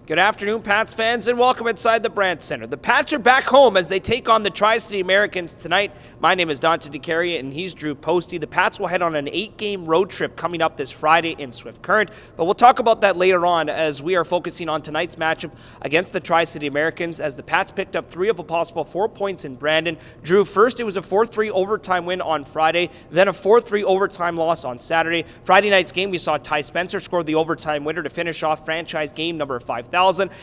Good afternoon, Pats fans, and welcome inside the Brandt Center. The Pats are back home as they take on the Tri-City Americans tonight. My name is Dante DeCaria, and he's Drew Posty. The Pats will head on an 8-game road trip coming up this Friday in Swift Current, but we'll talk about that later on as we are focusing on tonight's matchup against the Tri-City Americans as the Pats picked up 3 of a possible 4 points in Brandon. Drew, first it was a 4-3 overtime win on Friday, then a 4-3 overtime loss on Saturday. Friday night's game, we saw Ty Spencer score the overtime winner to finish off franchise game number 5,000.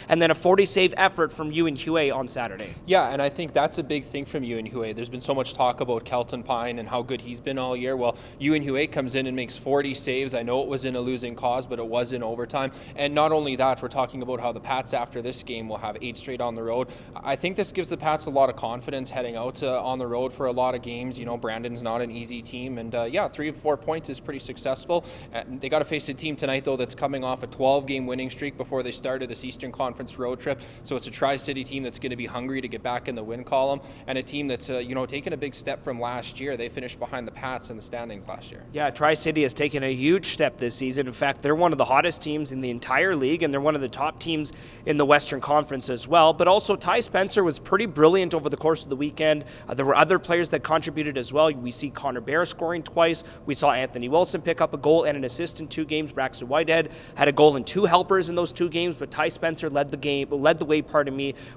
And then a 40-save effort from Ewan Huey on Saturday. Yeah, and I think that's a big thing from Ewan Huey. There's been so much talk about Kelton Pine and how good he's been all year. Well, Ewan Huey comes in and makes 40 saves. I know it was in a losing cause, but it was in overtime. And not only that, we're talking about how the Pats after this game will have 8 straight on the road. I think this gives the Pats a lot of confidence heading out on the road for a lot of games. You know, Brandon's not an easy team. And 3 of 4 points is pretty successful. They got to face a team tonight, though, that's coming off a 12-game winning streak before they started this Eastern Conference road trip. So it's a Tri-City team that's going to be hungry to get back in the win column, and a team that's taken a big step from last year. They finished behind the Pats in the standings last year. Yeah, Tri-City has taken a huge step this season. In fact, they're one of the hottest teams in the entire league, and they're one of the top teams in the Western Conference as well. But also, Ty Spencer was pretty brilliant over the course of the weekend. There were other players that contributed as well. We see Connor Bear scoring twice. We saw Anthony Wilson pick up a goal and an assist in 2 games. Braxton Whitehead had a goal and 2 helpers in those 2 games, but Ty Spencer led the way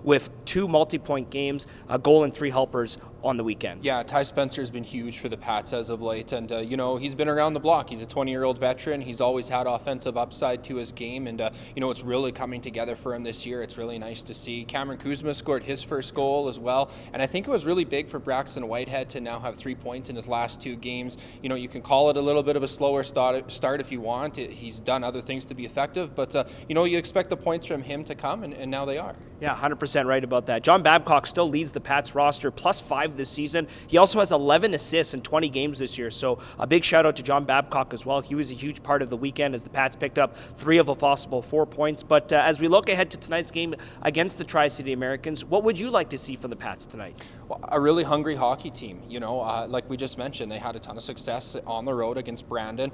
with 2 multi-point games, a goal and 3 helpers on the weekend. Yeah, Ty Spencer has been huge for the Pats as of late, and he's been around the block. He's a 20-year-old veteran. He's always had offensive upside to his game, and it's really coming together for him this year. It's really nice to see. Cameron Kuzma scored his first goal as well, and I think it was really big for Braxton Whitehead to now have 3 points in his last 2 games. You can call it a little bit of a slower start if you want. He's done other things to be effective, but you expect the points from him to come, and now they are. Yeah, 100% right about that. John Babcock still leads the Pats roster, +5 this season. He also has 11 assists in 20 games this year, so a big shout out to John Babcock as well. He was a huge part of the weekend as the Pats picked up 3 of a possible 4 points. But as we look ahead to tonight's game against the Tri-City Americans, what would you like to see from the Pats tonight? Well, a really hungry hockey team. Like we just mentioned, they had a ton of success on the road against Brandon.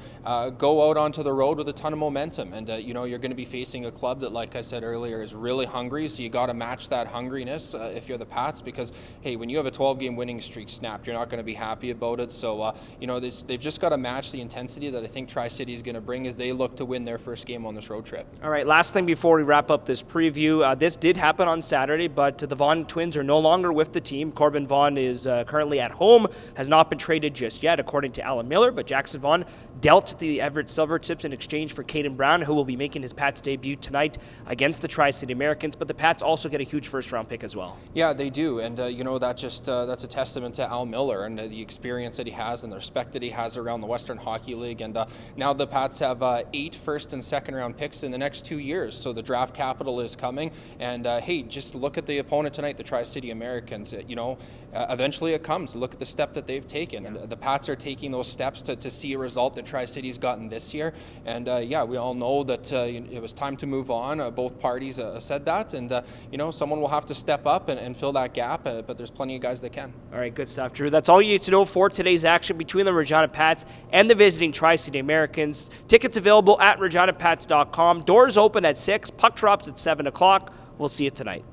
Go out onto the road with a ton of momentum, and you're going to be facing a club that, like I said earlier, is really hungry. So you got to match that hungriness if you're the Pats, because hey, when you have a 12-game winning streak snapped, you're not going to be happy about it. So they've just got to match the intensity that I think Tri-City is going to bring as they look to win their first game on this road trip. All right, last thing before we wrap up this preview, this did happen on Saturday, but the Vaughn twins are no longer with the team. Corbin Vaughn is currently at home, has not been traded just yet, according to Alan Miller, but Jackson Vaughn dealt the Everett Silvertips in exchange for Caden Brown, who will be making his Pats debut tonight against the Tri-City Americans. But the Pats also get a huge first-round pick as well. Yeah, they do, and that's a testament to Al Miller and the experience that he has and the respect that he has around the Western Hockey League. And now the Pats have 8 first and second-round picks in the next 2 years, so the draft capital is coming. And hey, just look at the opponent tonight, the Tri-City Americans. Eventually it comes. Look at the step that they've taken, and the Pats are taking those steps to see a result that Tri-City's gotten this year. And we all know that it was time to move on. Both parties said that, and someone will have to step up and fill that gap, but there's plenty of guys that can. All right, good stuff, Drew. That's all you need to know for today's action between the Regina Pats and the visiting Tri-City Americans. Tickets availapats.com. Doors open at 6, puck drops at 7 o'clock. We'll see you tonight.